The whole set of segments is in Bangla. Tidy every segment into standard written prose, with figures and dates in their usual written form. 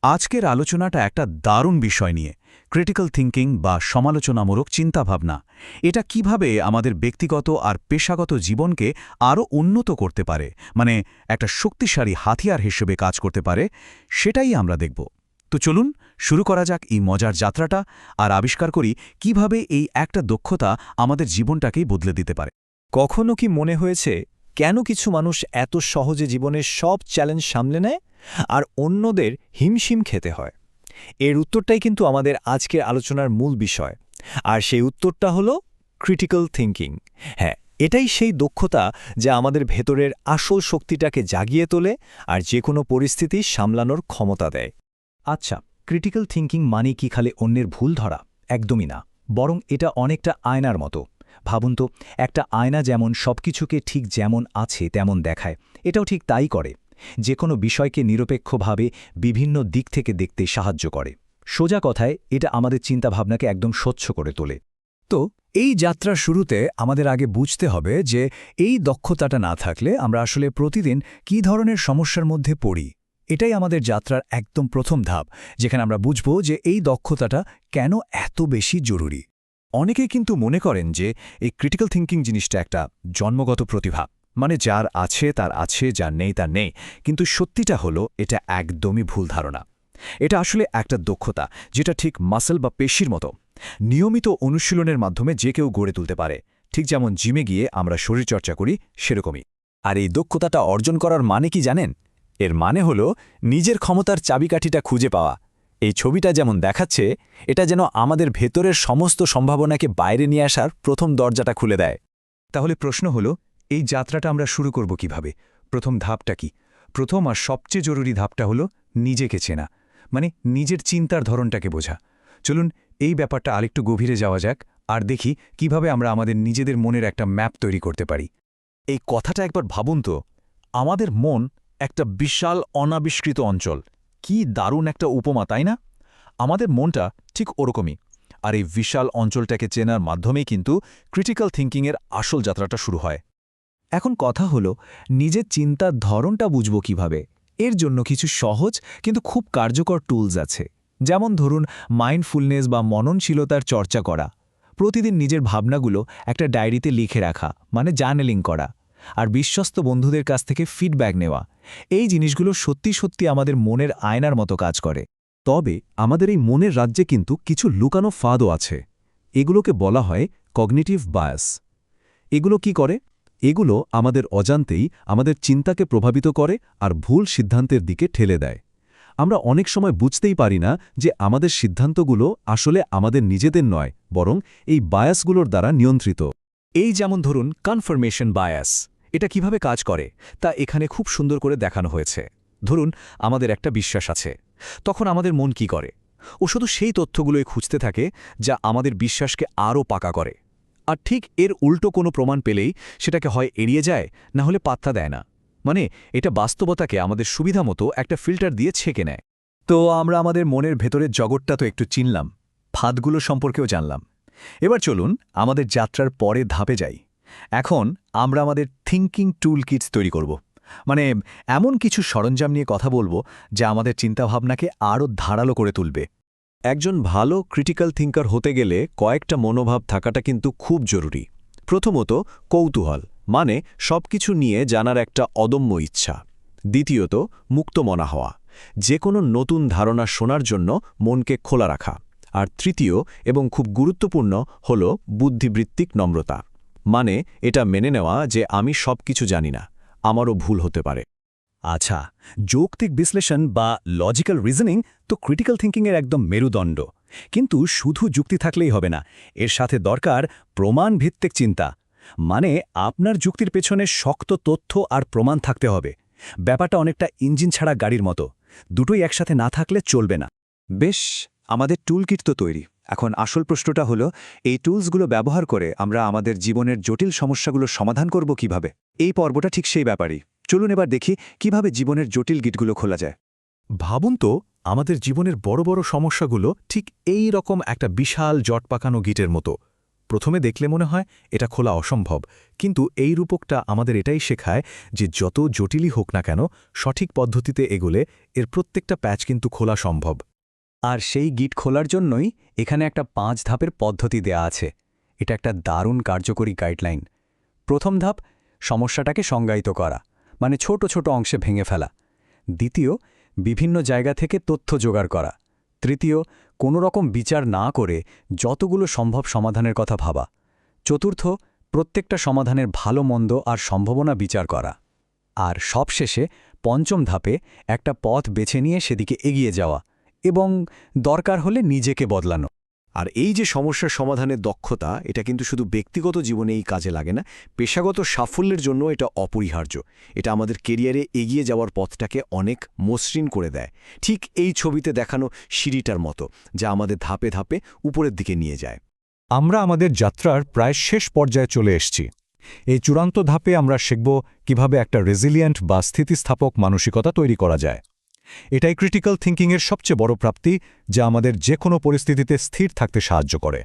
আজকের আলোচনাটা একটা দারুণ বিষয় নিয়ে ক্রিটিক্যাল থিঙ্কিং বা সমালোচনামূলক চিন্তাভাবনা। এটা কিভাবে আমাদের ব্যক্তিগত আর পেশাগত জীবনকে আরও উন্নত করতে পারে, মানে একটা শক্তিশালী হাতিয়ার হিসেবে কাজ করতে পারে, সেটাই আমরা দেখব। তো চলুন শুরু করা যাক এই মজার যাত্রাটা, আর আবিষ্কার করি কিভাবে এই একটা দক্ষতা আমাদের জীবনটাকেই বদলে দিতে পারে। কখনো কি মনে হয়েছে কেন কিছু মানুষ এত সহজে জীবনের সব চ্যালেঞ্জ সামলে নেয় আর অন্যদের হিমশিম খেতে হয়? এর উত্তরটাই কিন্তু আমাদের আজকের আলোচনার মূল বিষয়। আর সেই উত্তরটা হলো ক্রিটিক্যাল থিঙ্কিং। হ্যাঁ, এটাই সেই দক্ষতা যা আমাদের ভেতরের আসল শক্তিটাকে জাগিয়ে তোলে আর যে কোনো পরিস্থিতি সামলানোর ক্ষমতা দেয়। আচ্ছা, ক্রিটিক্যাল থিঙ্কিং মানে কি খালি অন্যের ভুল ধরা? একদমই না, বরং এটা অনেকটা আয়নার মতো। ভাবুন তো, একটা আয়না যেমন সবকিছুকে ঠিক যেমন আছে তেমন দেখায়, এটাও ঠিক তাই করে। যে কোনো বিষয়কে নিরপেক্ষভাবে বিভিন্ন দিক থেকে দেখতে সাহায্য করে। সোজা কথায় এটা আমাদের চিন্তাভাবনাকে একদম স্বচ্ছ করে তোলে। তো এই যাত্রার শুরুতে আমাদের আগে বুঝতে হবে যে এই দক্ষতাটা না থাকলে আমরা আসলে প্রতিদিন কী ধরনের সমস্যার মধ্যে পড়ি। এটাই আমাদের যাত্রার একদম প্রথম ধাপ, যেখানে আমরা বুঝব যে এই দক্ষতাটা কেন এত বেশি জরুরি। অনেকেই কিন্তু মনে করেন যে এই ক্রিটিক্যাল থিঙ্কিং জিনিসটা একটা জন্মগত প্রতিভা, মানে যার আছে তার আছে, যার নেই তার নেই। কিন্তু সত্যিটা হলো এটা একদমই ভুল ধারণা। এটা আসলে একটা দক্ষতা যেটা ঠিক মাসল বা পেশির মতো, নিয়মিত অনুশীলনের মাধ্যমে যে কেউ গড়ে তুলতে পারে। ঠিক যেমন জিমে গিয়ে আমরা শরীরচর্চা করি, সেরকমই। আর এই দক্ষতাটা অর্জন করার মানে কি জানেন? এর মানে হলো নিজের ক্ষমতার চাবিকাঠিটা খুঁজে পাওয়া। এই ছবিটা যেমন দেখাচ্ছে, এটা যেন আমাদের ভেতরের সমস্ত সম্ভাবনাকে বাইরে নিয়ে আসার প্রথম দরজাটা খুলে দেয়। তাহলে প্রশ্ন হলো, এই যাত্রাটা আমরা শুরু করব কিভাবে? প্রথম ধাপটা কি? প্রথম আর সবচেয়ে জরুরি ধাপটা হলো নিজেকে চেনা, মানে নিজের চিন্তার ধরনটাকে বোঝা। চলুন এই ব্যাপারটা আরেকটু গভীরে যাওয়া যাক আর দেখি কিভাবে আমরা আমাদের নিজেদের মনের একটা ম্যাপ তৈরি করতে পারি। এই কথাটা একবার ভাবুন তো, আমাদের মন একটা বিশাল অনাবিষ্কৃত অঞ্চল। কি দারুণ একটা উপমা, তাই না? আমাদের মনটা ঠিক ওরকমই। আর এই বিশাল অঞ্চলটাকে চেনার মাধ্যমেই কিন্তু ক্রিটিক্যাল থিঙ্কিংয়ের আসল যাত্রাটা শুরু হয়। এখন কথা হলো, নিজের চিন্তার ধরনটা বুঝব কিভাবে? এর জন্য কিছু সহজ কিন্তু খুব কার্যকর টুলস আছে। যেমন ধরুন, মাইন্ডফুলনেস বা মননশীলতার চর্চা করা, প্রতিদিন নিজের ভাবনাগুলো একটা ডায়েরিতে লিখে রাখা, মানে জার্নালিং করা, আর বিশ্বস্ত বন্ধুদের কাছ থেকে ফিডব্যাক নেওয়া। এই জিনিসগুলো সত্যি সত্যি আমাদের মনের আয়নার মতো কাজ করে। তবে আমাদের এই মনের রাজ্যে কিন্তু কিছু লুকানো ফাঁদও আছে। এগুলোকে বলা হয় কগনিটিভ বায়াস। এগুলো কি করে? এগুলো আমাদের অজান্তেই আমাদের চিন্তাকে প্রভাবিত করে আর ভুল সিদ্ধান্তের দিকে ঠেলে দেয়। আমরা অনেক সময় বুঝতেই পারি না যে আমাদের সিদ্ধান্তগুলো আসলে আমাদের নিজেদের নয়, বরং এই বায়াসগুলোর দ্বারা নিয়ন্ত্রিত। এই যেমন ধরুন কনফার্মেশন বায়াস। এটা কিভাবে কাজ করে তা এখানে খুব সুন্দর করে দেখানো হয়েছে। ধরুন, আমাদের একটা বিশ্বাস আছে, তখন আমাদের মন কি করে? ও শুধু সেই তথ্যগুলোই খুঁজতে থাকে যা আমাদের বিশ্বাসকে আরও পাকা করে। আর ঠিক এর উল্টো কোনো প্রমাণ পেলেই সেটাকে হয় এড়িয়ে যায়, না হলে পাত্তা দেয় না। মানে এটা বাস্তবতাকে আমাদের সুবিধামতো একটা ফিল্টার দিয়ে ছেঁকে নেয়। তো আমরা আমাদের মনের ভেতরের জগৎটা তো একটু চিনলাম, ফাঁদগুলো সম্পর্কেও জানলাম। এবার চলুন আমাদের যাত্রার পরে ধাপে যাই। এখন আমরা আমাদের থিঙ্কিং টুল কিটস তৈরি করব। মানে এমন কিছু সরঞ্জাম নিয়ে কথা বলবো যা আমাদের চিন্তাভাবনাকে আরও ধারালো করে তুলবে। একজন ভালো ক্রিটিক্যাল থিঙ্কার হতে গেলে কয়েকটা মনোভাব থাকাটা কিন্তু খুব জরুরি। প্রথমত, কৌতূহল, মানে সবকিছু নিয়ে জানার একটা অদম্য ইচ্ছা। দ্বিতীয়ত, মুক্তমনা হওয়া, যে কোনো নতুন ধারণা শোনার জন্য মনকে খোলা রাখা। আর তৃতীয় এবং খুব গুরুত্বপূর্ণ হল বুদ্ধিবৃত্তিক নম্রতা, মানে এটা মেনে নেওয়া যে আমি সবকিছু জানি না, আমারও ভুল হতে পারে। আচ্ছা, যৌক্তিক বিশ্লেষণ বা লজিক্যাল রিজনিং তো ক্রিটিক্যাল থিঙ্কিংয়ের একদম মেরুদণ্ড। কিন্তু শুধু যুক্তি থাকলেই হবে না, এর সাথে দরকার প্রমাণ ভিত্তিক চিন্তা। মানে আপনার যুক্তির পেছনে শক্ত তথ্য আর প্রমাণ থাকতে হবে। ব্যাপারটা অনেকটা ইঞ্জিন ছাড়া গাড়ির মতো, দুটোই একসাথে না থাকলে চলবে না। বেশ, আমাদের টুল কিট তো তৈরি। এখন আসল প্রশ্নটা হলো, এই টুলসগুলো ব্যবহার করে আমরা আমাদের জীবনের জটিল সমস্যাগুলো সমাধান করব কিভাবে? এই পর্বটা ঠিক সেই ব্যাপারই। চলুন এবার দেখি কিভাবে জীবনের জটিল গিটগুলো খোলা যায়। ভাবুন তো, আমাদের জীবনের বড় বড় সমস্যাগুলো ঠিক এই রকম একটা বিশাল জট পাকানো গিটের মতো। প্রথমে দেখলে মনে হয় এটা খোলা অসম্ভব, কিন্তু এই রূপকটা আমাদের এটাই শেখায় যে যত জটিলই হোক না কেন, সঠিক পদ্ধতিতে এগোলে এর প্রত্যেকটা প্যাচ কিন্তু খোলা সম্ভব। আর সেই গিট খোলার জন্যই এখানে একটা 5 ধাপের পদ্ধতি দেয়া আছে। এটা একটা দারুণ কার্যকরী গাইডলাইন। প্রথম ধাপ, সমস্যাটাকে সংজ্ঞায়িত করা, মানে ছোট ছোট অংশে ভেঙে ফেলা। দ্বিতীয়, বিভিন্ন জায়গা থেকে তথ্য জোগাড় করা। তৃতীয়, কোনো রকম বিচার না করে যতগুলো সম্ভব সমাধানের কথা ভাবা। চতুর্থ, প্রত্যেকটা সমাধানের ভালো মন্দ আর সম্ভাবনা বিচার করা। আর সবশেষে পঞ্চম ধাপে একটা পথ বেছে নিয়ে সেদিকে এগিয়ে যাওয়া এবং দরকার হলে নিজেকে বদলানো। আর এই যে সমস্যার সমাধানের দক্ষতা, এটা কিন্তু শুধু ব্যক্তিগত জীবনেই কাজে লাগে না, পেশাগত সাফল্যের জন্য এটা অপরিহার্য। এটা আমাদের কেরিয়ারে এগিয়ে যাওয়ার পথটাকে অনেক মসৃণ করে দেয়, ঠিক এই ছবিতে দেখানো সিঁড়িটার মতো, যা আমাদের ধাপে ধাপে উপরের দিকে নিয়ে যায়। আমরা আমাদের যাত্রার প্রায় শেষ পর্যায়ে চলে এসেছি। এই চূড়ান্ত ধাপে আমরা শিখব কিভাবে একটা রেজিলিয়েন্ট বা স্থিতিস্থাপক মানসিকতা তৈরি করা যায়। এটাই ক্রিটিক্যাল থিঙ্কিংয়ের সবচেয়ে বড় প্রাপ্তি, যা আমাদের যে কোনো পরিস্থিতিতে স্থির থাকতে সাহায্য করে।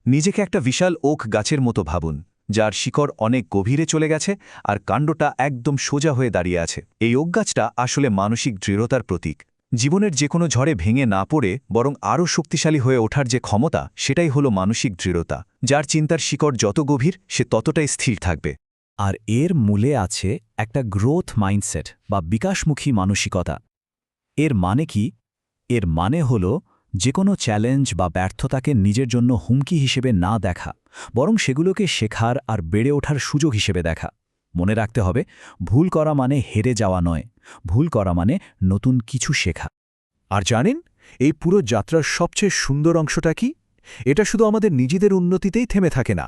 নিজেকে একটা বিশাল ওক গাছের মতো ভাবুন, যার শিকড় অনেক গভীরে চলে গেছে আর কাণ্ডটা একদম সোজা হয়ে দাঁড়িয়ে আছে। এই ওক গাছটা আসলে মানসিক দৃঢ়তার প্রতীক। জীবনের যে কোনো ঝড়ে ভেঙে না পড়ে বরং আরও শক্তিশালী হয়ে ওঠার যে ক্ষমতা, সেটাই হলো মানসিক দৃঢ়তা। যার চিন্তার শিকড় যত গভীর, সে ততটাই স্থির থাকবে। আর এর মূলে আছে একটা গ্রোথ মাইন্ডসেট বা বিকাশমুখী মানসিকতা। এর মানে কি? এর মানে হল যে কোনো চ্যালেঞ্জ বা ব্যর্থতাকে নিজের জন্য হুমকি হিসেবে না দেখা, বরং সেগুলোকে শেখার আর বেড়ে ওঠার সুযোগ হিসেবে দেখা। মনে রাখতে হবে, ভুল করা মানে হেরে যাওয়া নয়, ভুল করা মানে নতুন কিছু শেখা। আর জানেন, এই পুরো যাত্রার সবচেয়ে সুন্দর অংশটা কি? এটা শুধু আমাদের নিজেদের উন্নতিতেই থেমে থাকে না,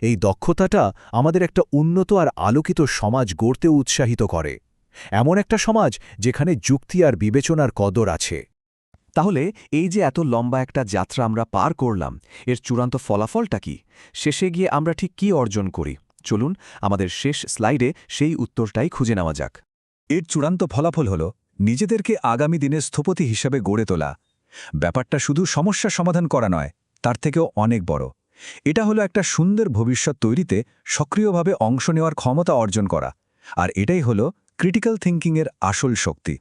এই দক্ষতাটা আমাদের একটা উন্নত আর আলোকিত সমাজ গড়তেও উৎসাহিত করে। এমন একটা সমাজ যেখানে যুক্তি আর বিবেচনার কদর আছে। তাহলে এই যে এত লম্বা একটা যাত্রা আমরা পার করলাম, এর চূড়ান্ত ফলাফলটা কি? শেষে গিয়ে আমরা ঠিক কী অর্জন করি? চলুন আমাদের শেষ স্লাইডে সেই উত্তরটাই খুঁজে নেওয়া যাক। এর চূড়ান্ত ফলাফল হল নিজেদেরকে আগামী দিনের স্থপতি হিসাবে গড়ে তোলা। ব্যাপারটা শুধু সমস্যা সমাধান করা নয়, তার থেকেও অনেক বড়। এটা হলো একটা সুন্দর ভবিষ্যৎ তৈরিতে সক্রিয়ভাবে অংশ নেওয়ার ক্ষমতা অর্জন করা। আর এটাই হলো ক্রিটিক্যাল থিঙ্কিংয়ের আসল শক্তি।